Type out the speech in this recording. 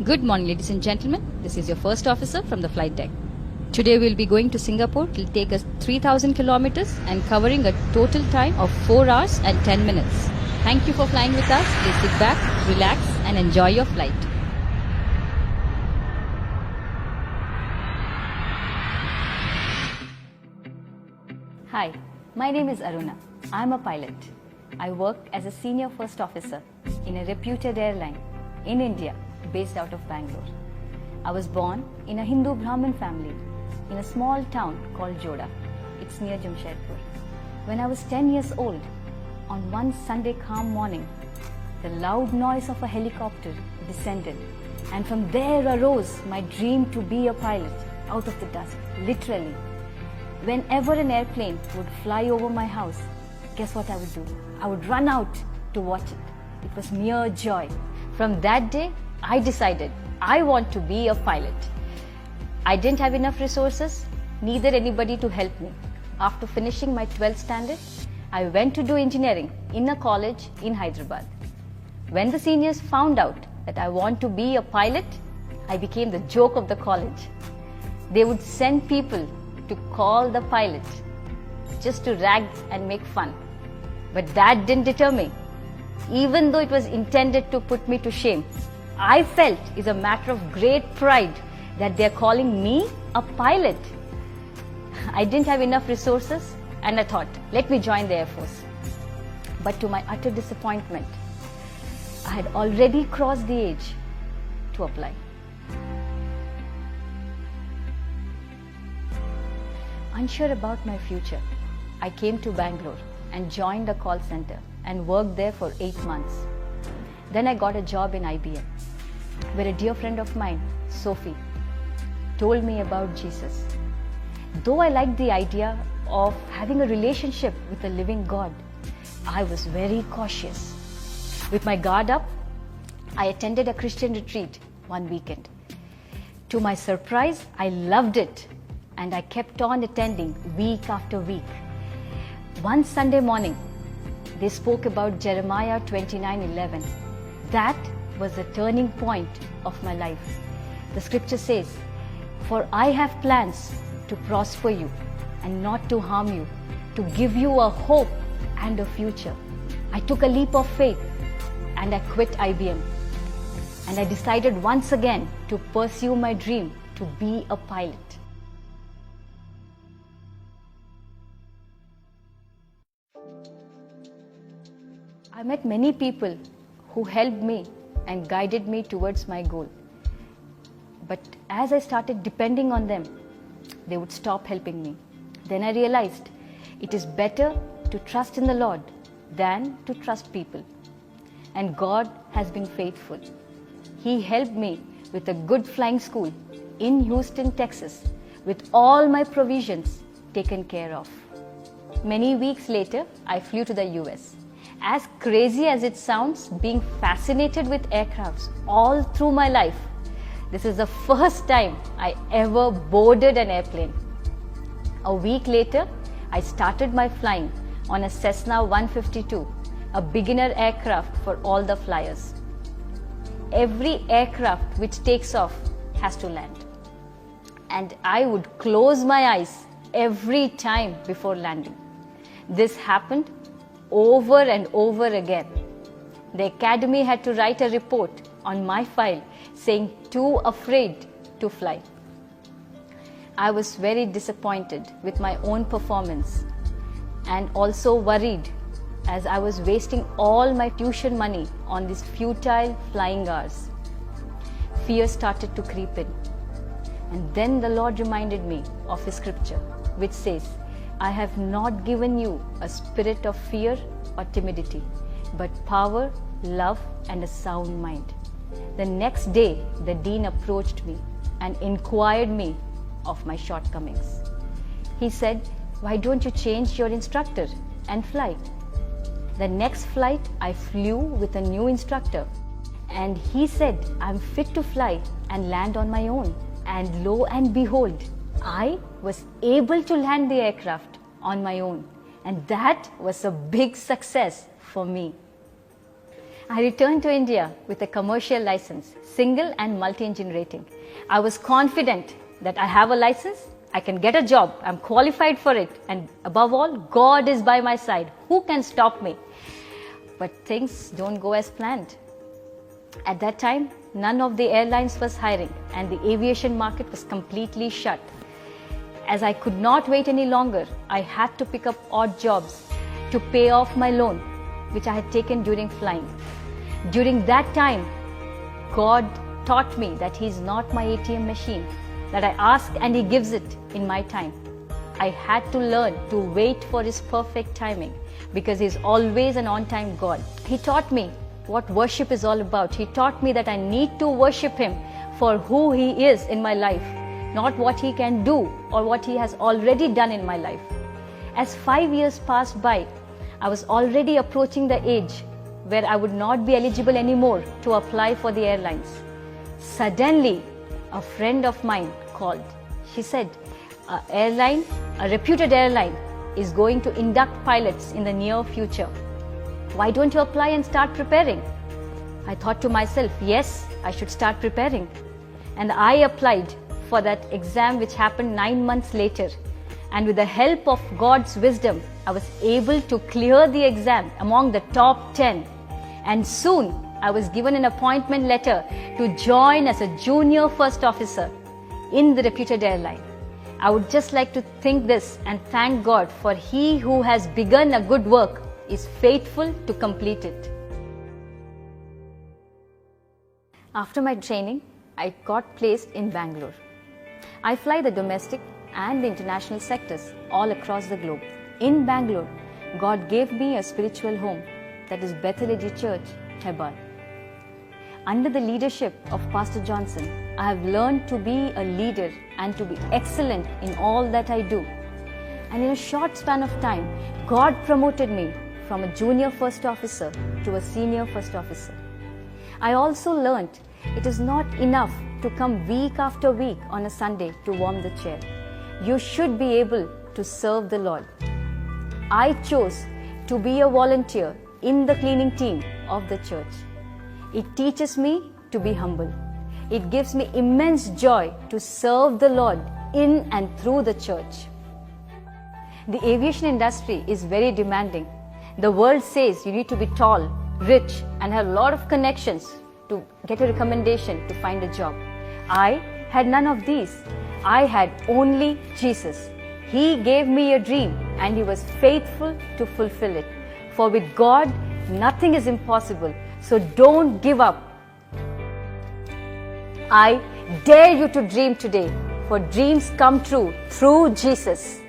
Good morning, ladies and gentlemen. This is your first officer from the flight deck. Today we'll be going to Singapore. It will take us 3,000 kilometers and covering a total time of 4 hours and 10 minutes. Thank you for flying with us. Please sit back, relax and enjoy your flight. Hi, my name is Aruna. I'm a pilot. I work as a senior first officer in a reputed airline in India based out of Bangalore. I was born in a Hindu Brahmin family in a small town called Joda. It's near Jamshedpur. When I was 10 years old, on one Sunday calm morning, the loud noise of a helicopter descended, and from there arose my dream to be a pilot out of the dusk, literally. Whenever an airplane would fly over my house, guess what I would do? I would run out to watch it. It was mere joy. From that day, I decided I want to be a pilot. I didn't have enough resources, neither anybody to help me. After finishing my 12th standard, I went to do engineering in a college in Hyderabad. When the seniors found out that I want to be a pilot, I became the joke of the college. They would send people to call the pilot just to rag and make fun. But that didn't deter me. Even though it was intended to put me to shame, I felt it's a matter of great pride that they're calling me a pilot. I didn't have enough resources and I thought, let me join the Air Force. But to my utter disappointment, I had already crossed the age to apply. Unsure about my future, I came to Bangalore and joined a call center and worked there for 8 months. Then I got a job in IBM, where a dear friend of mine, Sophie, told me about Jesus. Though I liked the idea of having a relationship with the living God, I was very cautious. With my guard up, I attended a Christian retreat one weekend. To my surprise, I loved it, and I kept on attending week after week. One Sunday morning, they spoke about Jeremiah 29:11. That was the turning point of my life. The scripture says, "For I have plans to prosper you and not to harm you, to give you a hope and a future." I took a leap of faith and I quit IBM. And I decided once again to pursue my dream to be a pilot. I met many people who helped me and guided me towards my goal. But as I started depending on them, they would stop helping me. Then I realized it is better to trust in the Lord than to trust people. And God has been faithful. He helped me with a good flying school in Houston, Texas, with all my provisions taken care of. Many weeks later, I flew to the US. As crazy as it sounds, being fascinated with aircrafts all through my life, this is the first time I ever boarded an airplane. A week later, I started my flying on a Cessna 152, a beginner aircraft for all the flyers. Every aircraft which takes off has to land. And I would close my eyes every time before landing. This happened over and over again. The academy had to write a report on my file saying too afraid to fly. I was very disappointed with my own performance and also worried as I was wasting all my tuition money on these futile flying hours. Fear started to creep in. And then the Lord reminded me of His scripture, which says, "I have not given you a spirit of fear or timidity, but power, love, and a sound mind." The next day, the dean approached me and inquired me of my shortcomings. He said, "Why don't you change your instructor and fly?" The next flight, I flew with a new instructor, and he said, "I'm fit to fly and land on my own." And lo and behold, I was able to land the aircraft on my own, and that was a big success for me. I returned to India with a commercial license, single and multi-engine rating. I was confident that I have a license, I can get a job, I'm qualified for it, and above all, God is by my side. Who can stop me? But things don't go as planned. At that time, none of the airlines was hiring and the aviation market was completely shut. As I could not wait any longer, I had to pick up odd jobs to pay off my loan, which I had taken during flying. During that time, God taught me that He is not my ATM machine, that I ask and He gives it in my time. I had to learn to wait for His perfect timing because He is always an on-time God. He taught me what worship is all about. He taught me that I need to worship Him for who He is in my life, not what He can do or what He has already done in my life. As 5 years passed by, I was already approaching the age where I would not be eligible anymore to apply for the airlines. Suddenly, a friend of mine called. She said, a reputed airline is going to induct pilots in the near future. Why don't you apply and start preparing? I thought to myself, yes, I should start preparing. And I applied for that exam, which happened 9 months later. And with the help of God's wisdom, I was able to clear the exam among the top 10. And soon, I was given an appointment letter to join as a junior first officer in the reputed airline. I would just like to think this and thank God, for He who has begun a good work is faithful to complete it. After my training, I got placed in Bangalore. I fly the domestic and the international sectors all across the globe. In Bangalore, God gave me a spiritual home, that is Bethel Church, Hebbal. Under the leadership of Pastor Johnson, I have learned to be a leader and to be excellent in all that I do. And in a short span of time, God promoted me from a junior first officer to a senior first officer. I also learned it is not enough to come week after week on a Sunday to warm the chair. You should be able to serve the Lord. I chose to be a volunteer in the cleaning team of the church. It teaches me to be humble. It gives me immense joy to serve the Lord in and through the church. The aviation industry is very demanding. The world says you need to be tall, rich, and have a lot of connections to get a recommendation to find a job. I had none of these. I had only Jesus. He gave me a dream and He was faithful to fulfill it. For with God, nothing is impossible. So don't give up. I dare you to dream today, for dreams come true through Jesus.